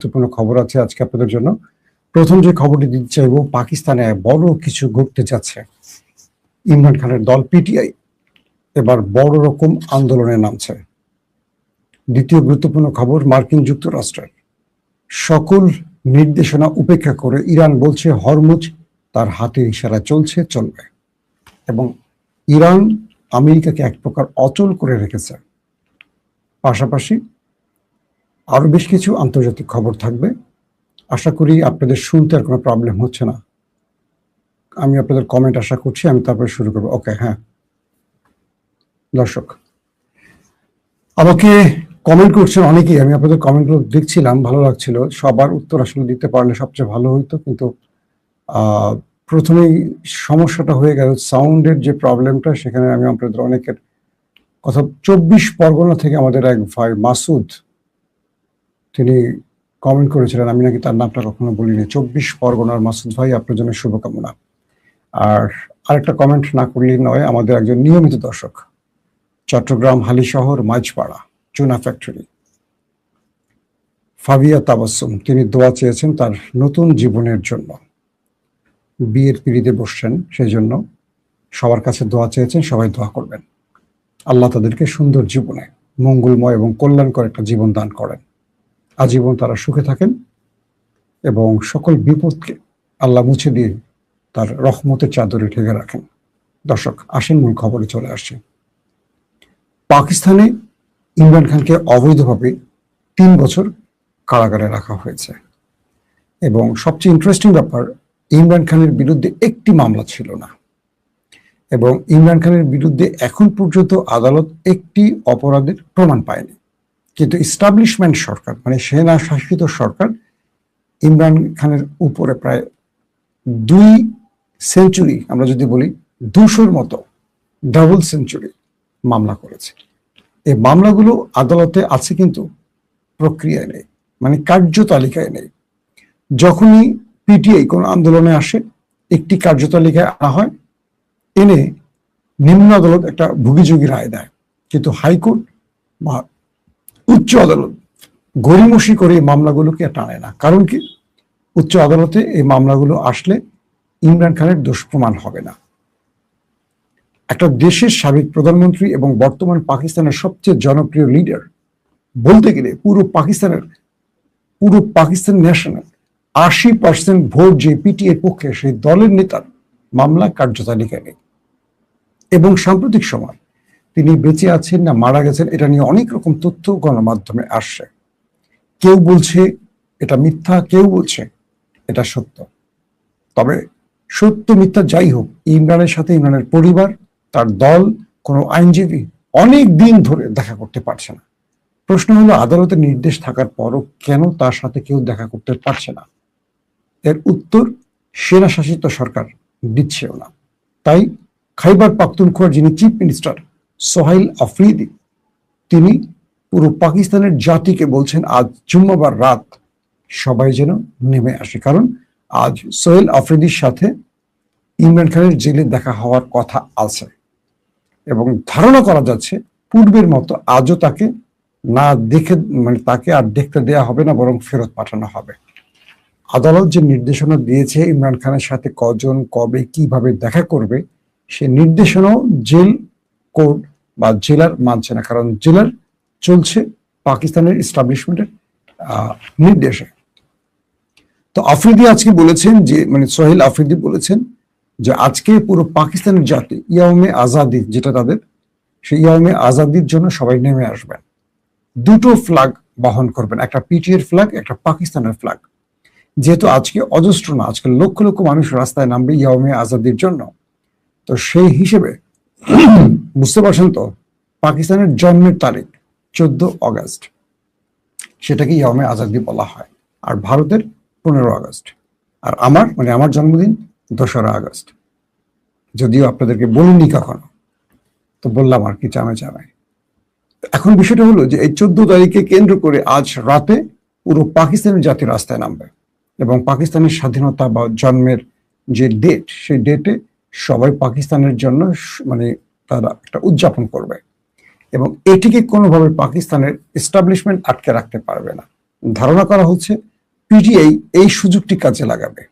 গুরুত্বপূর্ণ খবর আছে আজকে আপনাদের জন্য। প্রথম যে খবরটি দিতে চাইবো, পাকিস্তানে বড় কিছু ঘটতে যাচ্ছে। ইমরান খানের দল পিটিআই এবার বড় রকম আন্দোলনে নামছে। দ্বিতীয় গুরুত্বপূর্ণ খবর, মার্কিন যুক্তরাষ্ট্রের সকল নির্দেশনা উপেক্ষা করে ইরান বলছে হরমুজ তার হাতের ইশারা চলবে, এবং ইরান আমেরিকাকে এক প্রকার অচল করে রেখেছে। পাশাপাশি আরো বেশ কিছু আন্তর্জাতিক খবর থাকবে। আশা করি আপনাদের শুনতে আর কোনো প্রবলেম হচ্ছে না। আমি আপনাদের কমেন্ট আশা করছি, আমি তারপরে শুরু করবো। ওকে, হ্যাঁ দর্শক, আমাকে কমেন্ট করছেন অনেকেই। আমি আপনাদের কমেন্টগুলো দেখছিলাম, ভালো লাগছিল। সবার উত্তর আসলে দিতে পারলে সবচেয়ে ভালো হইতো, কিন্তু প্রথমেই সমস্যাটা হয়ে গেল সাউন্ডের যে প্রবলেমটা। সেখানে আমি আপনাদের অনেকের কথা, 24 পরগনা থেকে আমাদের এক ভাই মাসুদ, তিনি কমেন্ট করেছিলেন, আমি নাকি তার নামটা কখনো বলিনি। 24 পরগনার মাসুদ ভাই, আপনার জন্য শুভকামনা। আর আরেকটা কমেন্ট না করলেই নয়, আমাদের একজন নিয়মিত দর্শক, চট্টগ্রাম হালিশহর মাইজপাড়া চুনা ফ্যাক্টরি, ফাবিয়া তাবাসসুম, তিনি দোয়া চেয়েছেন তার নতুন জীবনের জন্য। বিয়ের পিড়িতে বসছেন, সেই জন্য সবার কাছে দোয়া চেয়েছেন। সবাই দোয়া করবেন, আল্লাহ তাদেরকে সুন্দর জীবনে মঙ্গলময় এবং কল্যাণকর একটা জীবন দান করেন, আজীবন তারা সুখে থাকেন এবং সকল বিপদকে আল্লাহ মুছে দিয়ে তার রহমতের চাদরে ঢেকে রাখেন। দর্শক, আসেন মূল খবরে চলে আসছে। পাকিস্তানে ইমরান খানকে অবৈধভাবে 3 বছর কারাগারে রাখা হয়েছে, এবং সবচেয়ে ইন্টারেস্টিং ব্যাপার, ইমরান খানের বিরুদ্ধে একটি মামলা ছিল না, এবং ইমরান খানের বিরুদ্ধে এখন পর্যন্ত আদালত একটি অপরাধের প্রমাণ পায়নি। কিন্তু ইস্টাবলিশমেন্ট সরকার, মানে সেনা শাসিত সরকার, ইমরান খানের উপরে প্রায় 2 সেঞ্চুরি, আমরা যদি বলি 200-র মতো ডাবল সেঞ্চুরি মামলা করেছে। এই মামলাগুলো আদালতে আছে কিন্তু প্রক্রিয়ায় নেই, মানে কার্যতালিকায় নেই। যখনই পিটিআই কোন আন্দোলনে আসে, একটি কার্যতালিকায় আনা হয়, এনে নিম্ন আদালত একটা ভুগিযোগী রায় দেয়, কিন্তু হাইকোর্ট বা উচ্চ আদালত গড়িমসি করে এই মামলাগুলোকে টানে না। কারণ কি, উচ্চ আদালতে এই মামলাগুলো আসলে ইমরান খানের দোষ প্রমাণ হবে না। একটা দেশের সাবেক প্রধানমন্ত্রী এবং বর্তমান পাকিস্তানের সবচেয়ে জনপ্রিয় লিডার, বলতে গেলে পুরো পাকিস্তান ন্যাশনাল 80% ভোট যে পিটিআই পক্ষে, সেই দলের নেতার মামলা কার্যতালিকায় নেই। এবং সাম্প্রতিক সময় তিনি বেঁচে আছেন না মারা গেছেন, এটা নিয়ে অনেক রকম তথ্য গণমাধ্যমে আসছে। কেউ বলছে এটা মিথ্যা, কেউ বলছে এটা সত্য। তবে সত্য মিথ্যা যাই হোক, ইমরানের সাথে ইমরানের পরিবার, তার দল, কোনো আইনজীবী অনেক দিন ধরে দেখা করতে পারছে না। প্রশ্ন হলো, আদালতের নির্দেশ থাকার পরও কেন তার সাথে কেউ দেখা করতে পারছে না? এর উত্তর সেনা শাসিত সরকার দিচ্ছেও না। তাই খাইবার পাখতুনখোয়ার যিনি চিফ মিনিস্টার সোহাইল আফ্রিদি, তিনি পুরো পাকিস্তানের জাতিকে বলছেন আজ জুম্মাবার রাত সবাই যেন নেমে আসে, কারণ আজ সোহেল আফ্রিদির সাথে ইমরান খানের জেলে দেখা হওয়ার কথা আছে, এবং ধারণা করা যাচ্ছে পূর্বের মতো আজও তাকে না দেখে, মানে তাকে আর দেখতে দেয়া হবে না, বরং ফেরত পাঠানো হবে। আদালত যে নির্দেশনা দিয়েছে ইমরান খানের সাথে কজন, কবে, কিভাবে দেখা করবে, সে নির্দেশনাও জেল কোড বা জেলার মানছে না, কারণ জেলার চলছে পাকিস্তানের ইস্টাবলিশমেন্টের নির্দেশে। তো আফ্রিদি আজকে বলেছেন যে, মানে সোহেল আফ্রিদি বলেছেন যে আজকে পুরো পাকিস্তানের জাতি ইয়াউমে আজাদি, যেটা তাদের, সেই ইয়াউমে আজাদির জন্য সবাই নেমে আসবেন। 2টো ফ্ল্যাগ বহন করবেন, একটা পিটিআইয়ের ফ্ল্যাগ, একটা পাকিস্তানের ফ্ল্যাগ। যেহেতু আজকে অজস্র না, আজকে লক্ষ লক্ষ মানুষ রাস্তায় নামবে ইয়াউমে আজাদির জন্য, তো সেই হিসেবে বুঝতে পারছেন তো, পাকিস্তানের জন্মের তারিখ 14 আগস্ট, সেটাকে ইয়াউমে আজাদি বলা হয়। আর ভারতের 15 আগস্ট। আর আমার জন্মদিন 2রা আগস্ট, যদিও আপনাদেরকে বলিনি কখনো, তো বললাম আর কি, জানাই। এখন বিষয়টা হলো যে এই 14 তারিখে কেন্দ্র করে আজ রাতে পুরো পাকিস্তানের জাতি রাস্তায় নামবে, এবং পাকিস্তানের স্বাধীনতা বা জন্মের যে ডেট, সেই ডেটে সবাই পাকিস্তানের জন্য মানে তারা একটা উদযাপন করবে, এবং এটিকে কোনোভাবে পাকিস্তানের এস্টাবলিশমেন্ট আটকে রাখতে পারবে না। ধারণা করা হচ্ছে পিটিআই এই সুযোগটি কাজে লাগাবে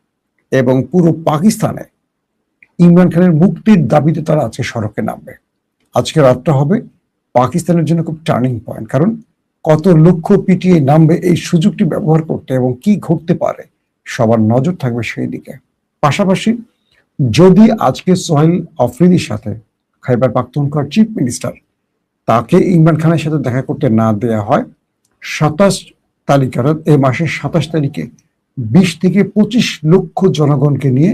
এবং পুরো পাকিস্তানে ইমরান খানের মুক্তির দাবিতে তারা আজকে সড়কে নামবে। আজকে রাতটা হবে পাকিস্তানের জন্য খুব টার্নিং পয়েন্ট, কারণ কত লক্ষ পিটিআই নামবে এই সুযোগটি ব্যবহার করতে এবং কি ঘটতে পারে সবার নজর থাকবে সেই দিকে। পাশাপাশি যদি আজকে সোহেল আফ্রিদির সাথে খাইবার পাখতুনখোয়ার চিফ মিনিস্টার তাকে ইমরান খানের সাথে দেখা করতে না দেয়া হয়, 27 তারিখ অর্থাৎ এই মাসের 27 তারিখে 20 থেকে 25 লক্ষ জনগণকে নিয়ে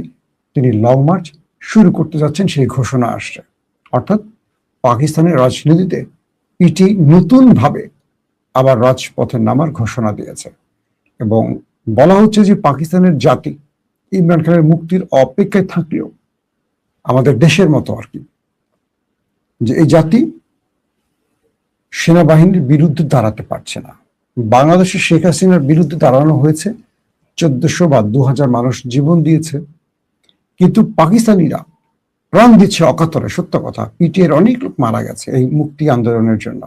তিনি লং মার্চ শুরু করতে যাচ্ছেন, সেই ঘোষণা আসছে। অর্থাৎ পাকিস্তানের রাজনীতিতে পিটি নতুন ভাবে আবার রাজপথে নামার ঘোষণা দিয়েছে এবং বলা হচ্ছে যে পাকিস্তানের জাতি ইমরান খানের মুক্তির অপেক্ষায় থাকলেও আমাদের দেশের মতো আর কি, যে এই জাতি সেনাবাহিনীর বিরুদ্ধে দাঁড়াতে পারছে না। বাংলাদেশের শেখ হাসিনার বিরুদ্ধে দাঁড়ানো হয়েছে, 1400 বা 2000 মানুষ জীবন দিয়েছে, কিন্তু পাকিস্তানিরা প্রাণ দিচ্ছে অকাতরে। সত্য কথা, পিটিআইয়ের অনেক লোক মারা গেছে এই মুক্তি আন্দোলনের জন্য,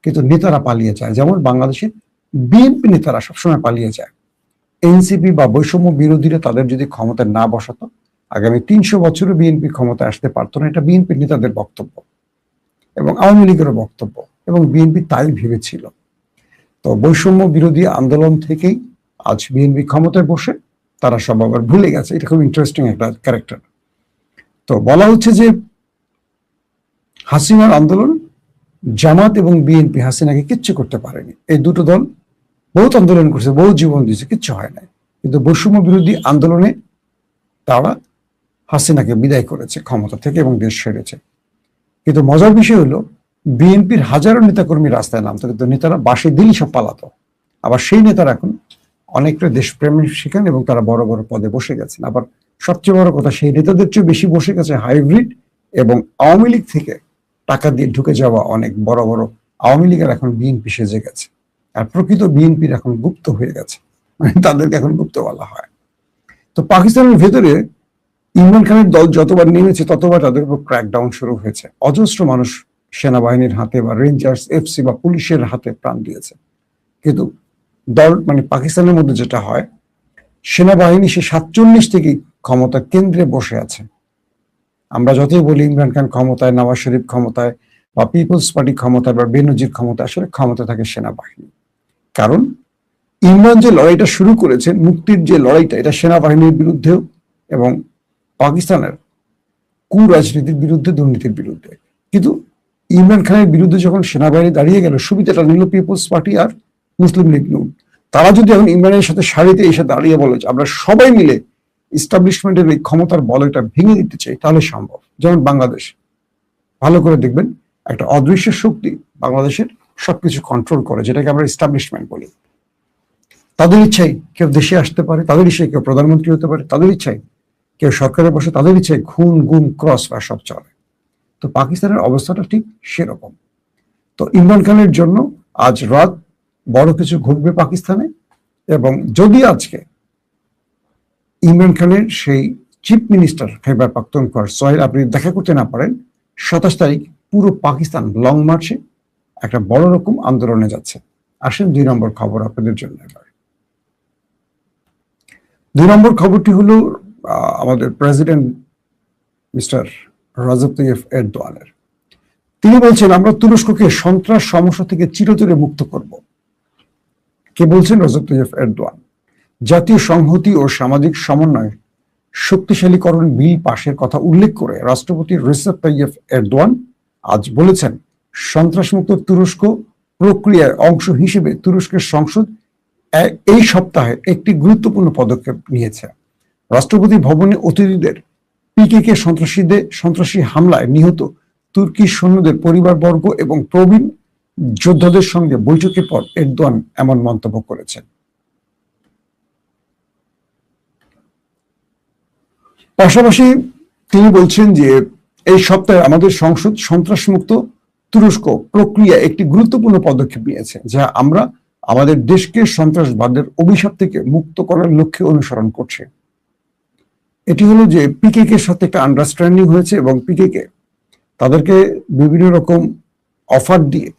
কিন্তু নেতারা পালিয়ে যায়। যেমন বাংলাদেশের বিএনপি নেতারা সবসময় পালিয়ে যায়। এনসিপি বা বৈষম্য বিরোধীরা তাদের যদি ক্ষমতায় না বসাতো, আগামী 300 বছরও বিএনপি ক্ষমতায় আসতে পারতো না। এটা বিএনপি নেতাদের বক্তব্য এবং আওয়ামী লীগেরও বক্তব্য, এবং বিএনপি তাই ভেবেছিল। তো বৈষম্য বিরোধী আন্দোলন থেকেই আজ বিএনপি ক্ষমতায় বসে তারা সব আবার ভুলে গেছে। এটা খুব ইন্টারেস্টিং একটা ক্যারেক্টার। তো বলা হচ্ছে যে হাসিনার আন্দোলন, জামাত এবং বিএনপি হাসিনাকে কিচ্ছু করতে পারেনি। এই দুটো দল বহুত আন্দোলন করছে, বহু জীবন দিয়েছে, কিচ্ছু হয় নাই। কিন্তু বৈষম্য বিরোধী আন্দোলনে তারা হাসিনাকে বিদায় করেছে ক্ষমতা থেকে এবং দেশ ছেড়েছে। কিন্তু মজার বিষয় হলো বিএনপির হাজারো নেতাকর্মী রাস্তায় নামতো, কিন্তু নেতারা বাসে দিল্লি সব পালাতো। আবার সেই নেতারা এখন অনেকটা দেশপ্রেম শিখেন এবং তারা বড় বড় পদে বসে গেছেন। আবার সবচেয়ে বড় কথা, সেই নেতাদের চেয়ে বেশি বসে গেছে হাইব্রিড এবং আওয়ামী লীগ থেকে টাকা দিয়ে ঢুকে যাওয়া অনেক বড় বড় আওয়ামী লীগের এখন বিএনপি সেজে গেছে। আর প্রকৃত বিএনপির এখন গুপ্ত হয়ে গেছে, মানে তাদেরকে এখন গুপ্ত বলা হয়। তো পাকিস্তানের ভেতরে ইমরান খানের দল যতবার নেমেছে ততবার তাদের উপর ক্র্যাকডাউন শুরু হয়েছে। অজস্র মানুষ সেনাবাহিনীর হাতে বা রেঞ্জার্স, এফসি বা পুলিশের হাতে প্রাণ দিয়েছে। কিন্তু দল মানে পাকিস্তানের মধ্যে যেটা হয়, সেনাবাহিনী সে 47 থেকেই ক্ষমতা কেন্দ্রে বসে আছে। আমরা যতই বলি ইমরান খান ক্ষমতায়, নওয়াজ শরীফ ক্ষমতায়, বা পিপলস পার্টি ক্ষমতায়, বা বেনজির ক্ষমতায়, আসলে ক্ষমতা থাকে সেনাবাহিনী। কারণ ইমরান যে লড়াইটা শুরু করেছেন, মুক্তির যে লড়াইটা, এটা সেনাবাহিনীর বিরুদ্ধেও এবং পাকিস্তানের কুরাজনীতির বিরুদ্ধে, দুর্নীতির বিরুদ্ধে। কিন্তু ইমরান খানের বিরুদ্ধে যখন সেনাবাহিনী দাঁড়িয়ে গেল, সুবিধাটা নিল পিপলস পার্টি আর মুসলিম লীগ নুন। তারা যদি এখন ইমরানের সাথে সারিতে এসে দাঁড়িয়ে বলে যে আমরা সবাই মিলে ইস্টাবলিশমেন্টের এই ক্ষমতার বলয়টা ভেঙে দিতে চাই, তাহলে সম্ভব। যেমন বাংলাদেশ, ভালো করে দেখবেন, একটা অদৃশ্য শক্তি বাংলাদেশের সবকিছু কন্ট্রোল করে, যেটাকে আমরা ইস্টাবলিশমেন্ট বলি। তাদের ইচ্ছাই কেউ দেশে আসতে পারে, তাদের ইচ্ছাই কেউ প্রধানমন্ত্রী হতে পারে, তাদের ইচ্ছাই কেউ সরকারে বসে, তাদের ইচ্ছাই খুন গুম ক্রস বা সব চলে। তো পাকিস্তানের অবস্থাটা ঠিক সেরকম। তো ইমরান খানের জন্য আজ রাত বড় কিছু ঘটবে পাকিস্তানে, এবং যদি আজকে ইমরান খানের সেই চিফ মিনিস্টার খাইবার পাখতুনখোয়ার সোহেল আফ্রিদি দেখা করতে না পারেন, 27 তারিখ পুরো পাকিস্তান লং মার্চে একটা বড় রকম আন্দোলনে যাচ্ছে। আসেন 2 নম্বর খবর আপনাদের জন্য। এবার 2 নম্বর খবরটি হলো আমাদের প্রেসিডেন্ট মিস্টার রাজব তাইয়িপ এরদোয়ানের। তিনি বলছেন আমরা তুরস্ককে সন্ত্রাস সমস্যা থেকে চিরতরে মুক্ত করব। কে বলছেন? রাজব তাইয়িপ এরদোয়ান। জাতীয় সংহতি ও সামাজিক সমন্বয় শক্তিশালীকরণ বিল পাশের কথা উল্লেখ করে রাষ্ট্রপতি রিসেপ তাইয়িপ এরদোয়ান আজ বলেছেন, সন্ত্রাসমুক্ত তুরস্ক প্রক্রিয়ার অংশ হিসেবে তুরস্কের সংসদ এই সপ্তাহে একটি গুরুত্বপূর্ণ পদক্ষেপ নিয়েছে। রাষ্ট্রপতি ভবনে অতিথিদের পিকেকে সন্ত্রাসী হামলায় নিহত তুর্কি সৈন্যদের পরিবারবর্গ এবং প্রবীণ যোদ্ধাদের সঙ্গে বৈঠকের পর এরদোয়ান এমন মন্তব্য করেছেন। পাশাপাশি তিনি বলছেন যে এই সপ্তাহে আমাদের সংসদ সন্ত্রাসমুক্ত তুরস্ক প্রক্রিয়া একটি গুরুত্বপূর্ণ পদক্ষেপ নিয়েছে, যা আমরা আমাদের দেশকে সন্ত্রাসবাদের অভিশাপ থেকে মুক্ত করার লক্ষ্যে অনুসরণ করছে। এটি হলো যে পিকেকে এর সাথে একটা আন্ডারস্ট্যান্ডিং হয়েছে এবং পিকেকে তাদেরকে বিভিন্ন রকম অফার দিয়ে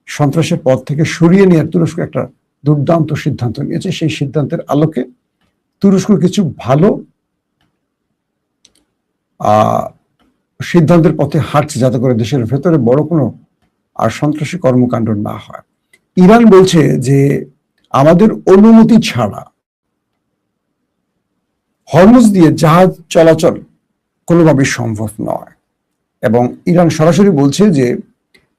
সন্ত্রাসের পথ থেকে সরিয়ে নিয়ে তুরস্ক একটা দুর্দান্ত সিদ্ধান্ত নিয়েছে। সেই সিদ্ধান্তের আলোকে তুরস্ক কিছু ভালো সিদ্ধান্তের পথে হাঁটছে, যাতে করে দেশের ভেতরে বড় কোনো আর সন্ত্রাসী কর্মকাণ্ড না হয়। ইরান বলছে যে আমাদের অনুমতি ছাড়া হরমুজ দিয়ে জাহাজ চলাচল কোনোভাবেই সম্ভব নয়, এবং ইরান সরাসরি বলছে যে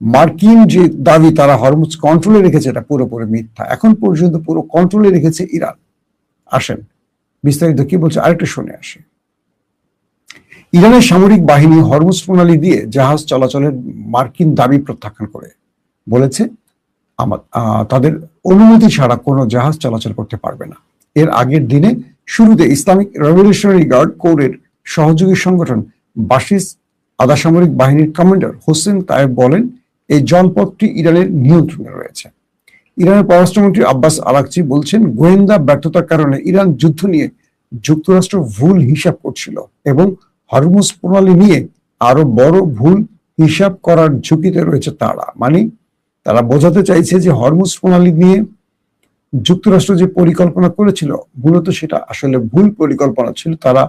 মার্কিন যে দাবি তারা হরমুজ কন্ট্রোলে রেখেছে এটা পুরোপুরি মিথ্যা। এখন পর্যন্ত পুরো কন্ট্রোলে রেখেছে ইরান। আসেন বিস্তারিত কি বলছে আরেকটু শুনে আসে। ইরানের সামরিক বাহিনী হরমুজ প্রণালী দিয়ে জাহাজ চলাচলের মার্কিন দাবি প্রত্যাখ্যান করে বলেছে তাদের অনুমতি ছাড়া কোনো জাহাজ চলাচল করতে পারবে না। এর আগের দিনে শুরুতে ইসলামিক রেভলিউশনারি গার্ড কোরের সহযোগী সংগঠন বাসিস আধা সামরিক বাহিনীর কমান্ডার হোসেন তায়েব বলেন এই জলপথটি ইরানের নিয়ন্ত্রণে রয়েছে। ইরানের পররাষ্ট্রমন্ত্রী আব্বাস আরাকচি বলছেন গোয়েন্দা ব্যর্থতার কারণে ইরান যুদ্ধ নিয়ে যুক্তরাষ্ট্র ভুল হিসাব করছিল এবং হরমুজ প্রণালী নিয়ে আরো বড় ভুল হিসাব করার ঝুঁকিতে রয়েছে তারা। মানে তারা বোঝাতে চাইছে যে হরমুজ প্রণালী নিয়ে যুক্তরাষ্ট্র যে পরিকল্পনা করেছিল মূলত সেটা আসলে ভুল পরিকল্পনা ছিল, তারা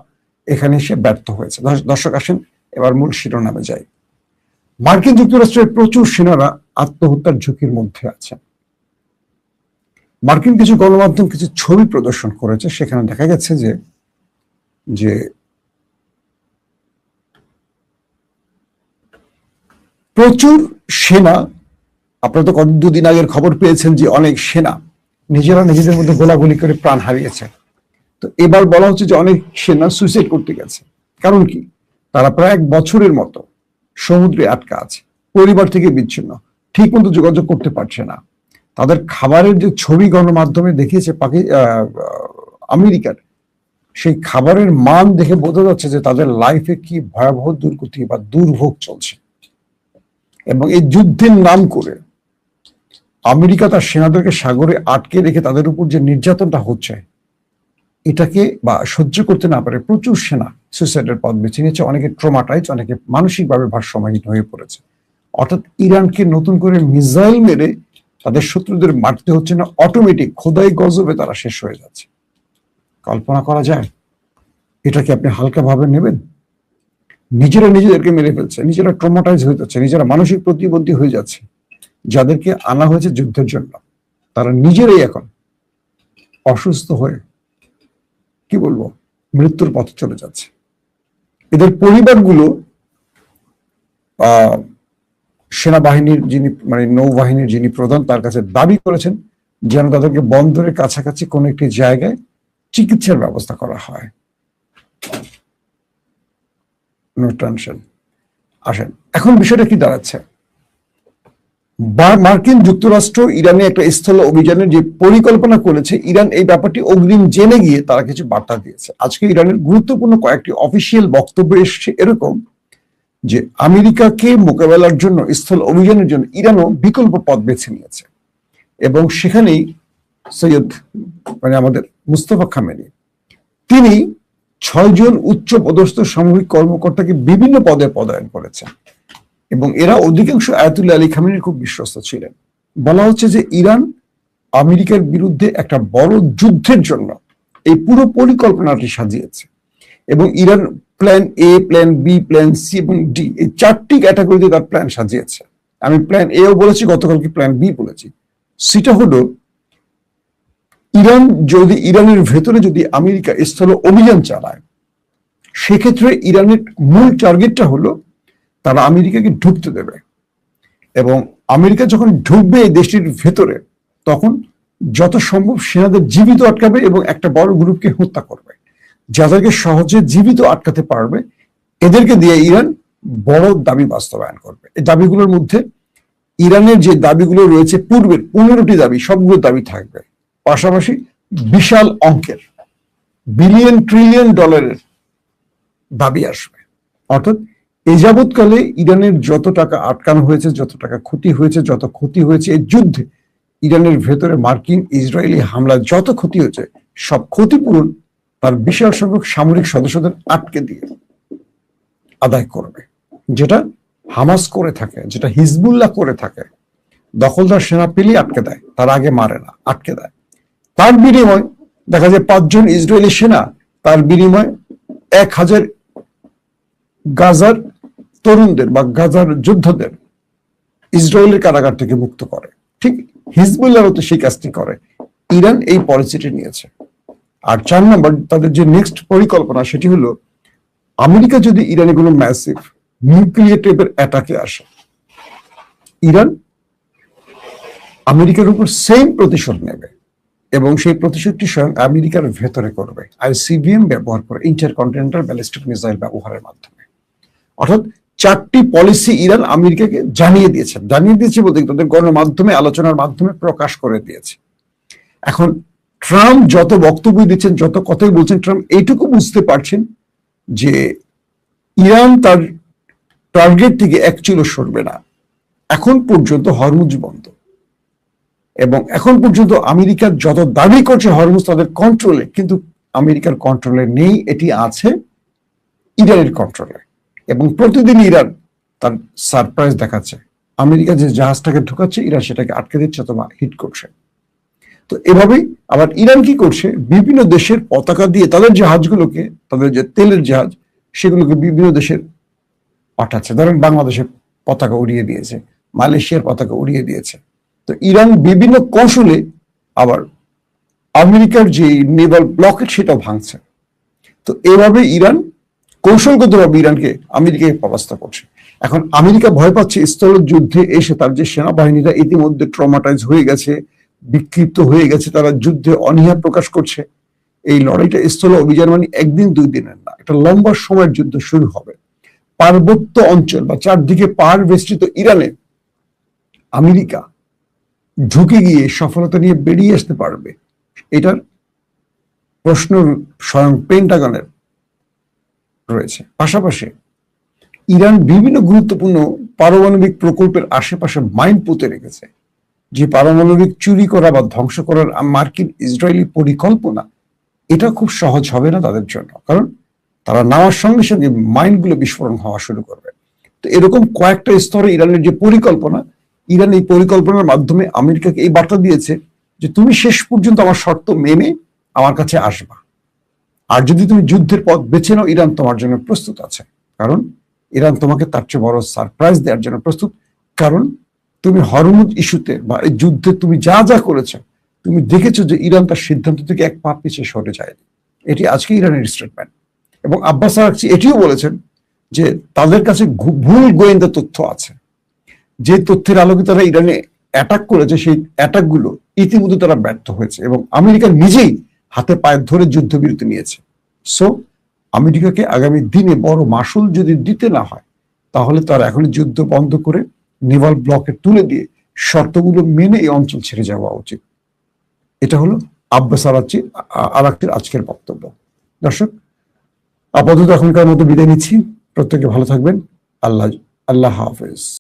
এখানে এসে ব্যর্থ হয়েছে। দর্শক আসেন এবার মূল শিরোনামে যাই। মার্কিন যুক্তরাষ্ট্রের প্রচুর সেনারা আত্মহত্যার ঝুঁকির মধ্যে আছে। মার্কিন কিছু গণমাধ্যম কিছু ছবি প্রদর্শন করেছে, সেখানে দেখা গেছে যে প্রচুর সেনা, আপনারা তো দুদিন আগের খবর পেয়েছেন যে অনেক সেনা নিজেরা নিজেদের মধ্যে গোলাগুলি করে প্রাণ হারিয়েছে। তো এবার বলা হচ্ছে যে অনেক সেনা সুইসাইড করতে গেছে। কারণ কি? তারা প্রায় 1 বছরের মতো সমুদ্রে আটকা আছে, পরিবার থেকে বিচ্ছিন্ন, ঠিক মতো যোগাযোগ করতে পারছে না। তাদের খাবারের যে ছবি গণমাধ্যমে দেখিয়েছে আমেরিকার, সেই খাবারের মান দেখে বোঝা যাচ্ছে যে তাদের লাইফে কি ভয়াবহ দুর্গতি বা দুর্ভোগ চলছে। এবং এই যুদ্ধের নাম করে আমেরিকা তার সেনাদেরকে সাগরে আটকে রেখে তাদের উপর যে নির্যাতনটা হচ্ছে, এটাকে বা সহ্য করতে না পারে প্রচুর সেনা সুইসাইডের পথ বেছে নিয়েছে। অনেকে ট্রমাটাইজ, অনেকে মানসিকভাবে ভারসাম্যহীন হয়ে পড়েছে। অর্থাৎ ইরানকে নতুন করে মিসাইল মেরে তাদের শত্রুদের মারতে হচ্ছে না, অটোমেটিক খোদাই গজবে তারা শেষ হয়ে যাচ্ছে। কল্পনা করা যায়? এটাকে আপনি হালকা ভাবে নেবেন? নিজেরা নিজেদেরকে মেরে ফেলছে, নিজেরা ট্রমাটাইজ হয়ে যাচ্ছে, নিজেরা মানসিক প্রতিবন্ধী হয়ে যাচ্ছে। যাদেরকে আনা হয়েছে যুদ্ধের জন্য তারা নিজেরাই এখন অসুস্থ হয়ে কি বলবো মৃত্যুর পথে চলে যাচ্ছে। এদের পরিবারগুলো সেনাবাহিনীর যিনি নৌবাহিনীর যিনি প্রধান তার কাছে দাবি করেছেন যেন তাদেরকে বন্দরের কাছাকাছি কোনো একটি জায়গায় চিকিৎসার ব্যবস্থা করা হয়। No tension. আসেন এখন বিষয়টা কি দাঁড়াচ্ছে। মার্কিন যুক্তরাষ্ট্র ইরানে একটা স্থল অভিযানের যে পরিকল্পনা করেছে, ইরান এই ব্যাপারটি অগ্রিম জেনে গিয়ে তারা কিছু বার্তা দিয়েছে। আজকে ইরানের গুরুত্বপূর্ণ কয়েকটি অফিসিয়াল বক্তব্য এসেছে এরকম যে আমেরিকাকে মোকাবেলার জন্য স্থল অভিযানের জন্য ইরানও বিকল্প পথ বেছে নিয়েছে, এবং সেখানেই সৈয়দ আমাদের মুস্তফা খামেনি তিনি 6 জন উচ্চ পদস্থ সামরিক কর্মকর্তাকে বিভিন্ন পদে পদায়ন করেছেন, এবং এরা অধিকাংশ আয়াতুল্লাহ আলী খামেনির খুব বিশ্বস্ত ছিলেন। বলা হচ্ছে যে ইরান আমেরিকার বিরুদ্ধে একটা বড় যুদ্ধের জন্য এই পুরো পরিকল্পনাটি সাজিয়েছে, এবং Iran plan A, plan B, plan C এবং ডি, এই 4টি ক্যাটাগরিতে তার প্ল্যান সাজিয়েছে। আমি প্ল্যান এও বলেছি, গতকালকে প্ল্যান বি বলেছি। সেটা হলো ইরানের ভেতরে যদি আমেরিকা স্থল অভিযান চালায়, সেক্ষেত্রে ইরানের মূল টার্গেটটা হলো তারা আমেরিকাকে ঢুকতে দেবে, এবং আমেরিকা যখন ঢুকবে এই দেশটির ভেতরে তখন যত সম্ভব সেনাদের জীবিত আটকাবে এবং একটা বড় গ্রুপকে হত্যা করবে। যাদেরকে সহজে জীবিত আটকাতে পারবে এদেরকে দিয়ে ইরান বড় দাবি বাস্তবায়ন করবে। এই দাবিগুলোর মধ্যে ইরানের যে দাবিগুলো রয়েছে পূর্বের 15টি দাবি, সবগুলো দাবি থাকবে। পাশাপাশি বিশাল অঙ্কের বিলিয়ন ট্রিলিয়ন ডলারের দাবি আসবে। অর্থাৎ এই যাবৎকালে ইরানের যত টাকা আটকানো হয়েছে, যত টাকা ক্ষতি হয়েছে, যত ক্ষতি হয়েছে এই যুদ্ধে, ইরানের ভেতরে মার্কিন ইসরায়েলি হামলা যত ক্ষতি হয়েছে, সব ক্ষতিপূরণ তার বিশাল সংখ্যক সামরিক সদস্যদের আটকে দিয়ে আদায় করবে। যেটা হামাস করে থাকে, যেটা হিজবুল্লাহ করে থাকে, দখলদার সেনা পেলেই আটকে দেয়, তার আগে মারে না, আটকে দেয়। তার বিনিময় দেখা যায় 5 জন ইসরায়েলি সেনা তার বিনিময় 1000 গাজার তরুণদের বা গাজার যোদ্ধাদের ইসরায়েলের কারাগার থেকে মুক্ত করে। ঠিক হিজবুল্লাহও তো সেই কাজটি করে। ইরান এই পলিসিটি নিয়েছে। আর 4 নম্বর তাদের যে নেক্সট পরিকল্পনা সেটি হলো, আমেরিকা যদি ইরানে কোনো ম্যাসিভ নিউক্লিয়ার টাইপের অ্যাটাকে আসে, ইরান আমেরিকার উপর সেম প্রতিশোধ নেবে এবং সেই প্রতিশোধটি স্বয়ং আমেরিকার ভেতরে করবে আইসিবিএম ব্যবহার করে, ইন্টারকন্টিনেন্টাল ব্যালিস্টিক মিসাইল ব্যবহারের মাধ্যমে। অর্থাৎ 4টি পলিসি ইরান আমেরিকাকে জানিয়ে দিয়েছে বলতে তাদের গণমাধ্যমে আলোচনার মাধ্যমে প্রকাশ করে দিয়েছে। এখন ট্রাম্প যত বক্তব্য দিচ্ছেন, যত কথাই বলছেন, ট্রাম্প এইটুকু বুঝতে পারছেন যে ইরান তার টার্গেট থেকে এক চুলো সরবে না। এখন পর্যন্ত হরমুজ বন্ধ এবং এখন পর্যন্ত আমেরিকার যত দাবি করছে হরমুজ তাদের কন্ট্রোলে, কিন্তু আমেরিকার কন্ট্রোলে নেই, এটি আছে ইরানের কন্ট্রোলে। এবং প্রতিদিন ইরান তার সারপ্রাইজ দেখাচ্ছে। আমেরিকা যে জাহাজটাকে ঢুকাচ্ছে, ইরান সেটাকে আটকে দিচ্ছে অথবা হিট করছে। তো এভাবেই আবার ইরান কি করছে, বিভিন্ন দেশের পতাকা দিয়ে তাদের জাহাজগুলোকে, তাদের যে তেলের জাহাজ সেগুলোকে বিভিন্ন দেশের পাঠাচ্ছে। ধরেন বাংলাদেশের পতাকা উড়িয়ে দিয়েছে, মালয়েশিয়ার পতাকা উড়িয়ে দিয়েছে। তো ইরান বিভিন্ন কৌশলে আবার আমেরিকার যে নেভাল ব্লকেট সেটাও ভাঙছে। তো এভাবে ইরান কৌশলগতভাবে ইরানকে আমেরিকাকে পরাস্ত করছে। এখন আমেরিকা ভয় পাচ্ছে স্থল যুদ্ধে এসে তার যে সেনাবাহিনীরা ইতিমধ্যে ট্রমাটাইজ হয়ে গেছে, বিক্ষিপ্ত হয়ে গেছে, তারা যুদ্ধে অনীহা প্রকাশ করছে। এই লড়াইটা স্থল অভিযান মানে 1 দিন 2 দিনের না, একটা লম্বা সময়ের যুদ্ধ শুরু হবে। পার্বত্য অঞ্চল বা চারদিকে পাহাড় বেষ্টিত ইরানে আমেরিকা ঢুকে গিয়ে সফলতা নিয়ে বেরিয়ে আসতে পারবে, এটার প্রশ্ন স্বয়ং পেন্টাগনের রয়েছে। পাশাপাশি ইরান বিভিন্ন গুরুত্বপূর্ণ পারমাণবিক প্রকল্পের আশেপাশে মাইন পুঁতে রেখেছে। যে পারমাণবিক চুরি করা বা ধ্বংস করার মার্কিন ইসরায়েলি পরিকল্পনা, এটা খুব সহজ হবে না তাদের জন্য, কারণ তারা নেওয়ার সঙ্গে সঙ্গে মাইনগুলো বিস্ফোরণ হওয়া শুরু করবে। তো এরকম কয়েকটা স্তরে ইরানের যে পরিকল্পনা, ইরান এই পরিকল্পনার মাধ্যমে আমেরিকাকে এই বার্তা দিয়েছে যে তুমি শেষ পর্যন্ত আমার শর্ত মেনে আমার কাছে আসবা, আর যদি তুমি যুদ্ধের পথ বেছে নাও, ইরান তোমার জন্য প্রস্তুত আছে। কারণ ইরান তোমাকে তার চেয়ে বড় সারপ্রাইজ দেওয়ার জন্য প্রস্তুত। কারণ তুমি হরমুজ ইস্যুতে বা এই যুদ্ধে তুমি যা যা করেছ, তুমি দেখেছো যে ইরান তার সিদ্ধান্ত থেকে এক পা পিছিয়ে সরে যায়নি। এটি আজকে ইরানের স্টেটমেন্ট। এবং আব্বাস আরাকচি এটিও বলেছেন যে তাদের কাছে ভুল গোয়েন্দা তথ্য আছে, যে তথ্যের আলোকে তারা ইরানে অ্যাটাক করেছে, সেই অ্যাটাকগুলো ইতিমধ্যে তারা ব্যর্থ হয়েছে এবং আমেরিকা নিজেই হাতে পায়ে ধরে যুদ্ধবিরতি নিয়েছে। সো আমেরিকাকে আগামী দিনে বড় মাসুল যদি দিতে না হয়, তাহলে তার এখন যুদ্ধ বন্ধ করে নেভাল ব্লকে তুলে দিয়ে শর্তগুলো মেনে এই অঞ্চল ছেড়ে যাওয়া উচিত। এটা হলো আব্বাস আরাকচির আজকের বক্তব্য। দর্শক, আপাতত এখনকার মতো বিদায় নিচ্ছি। প্রত্যেকে ভালো থাকবেন। আল্লাহ হাফেজ।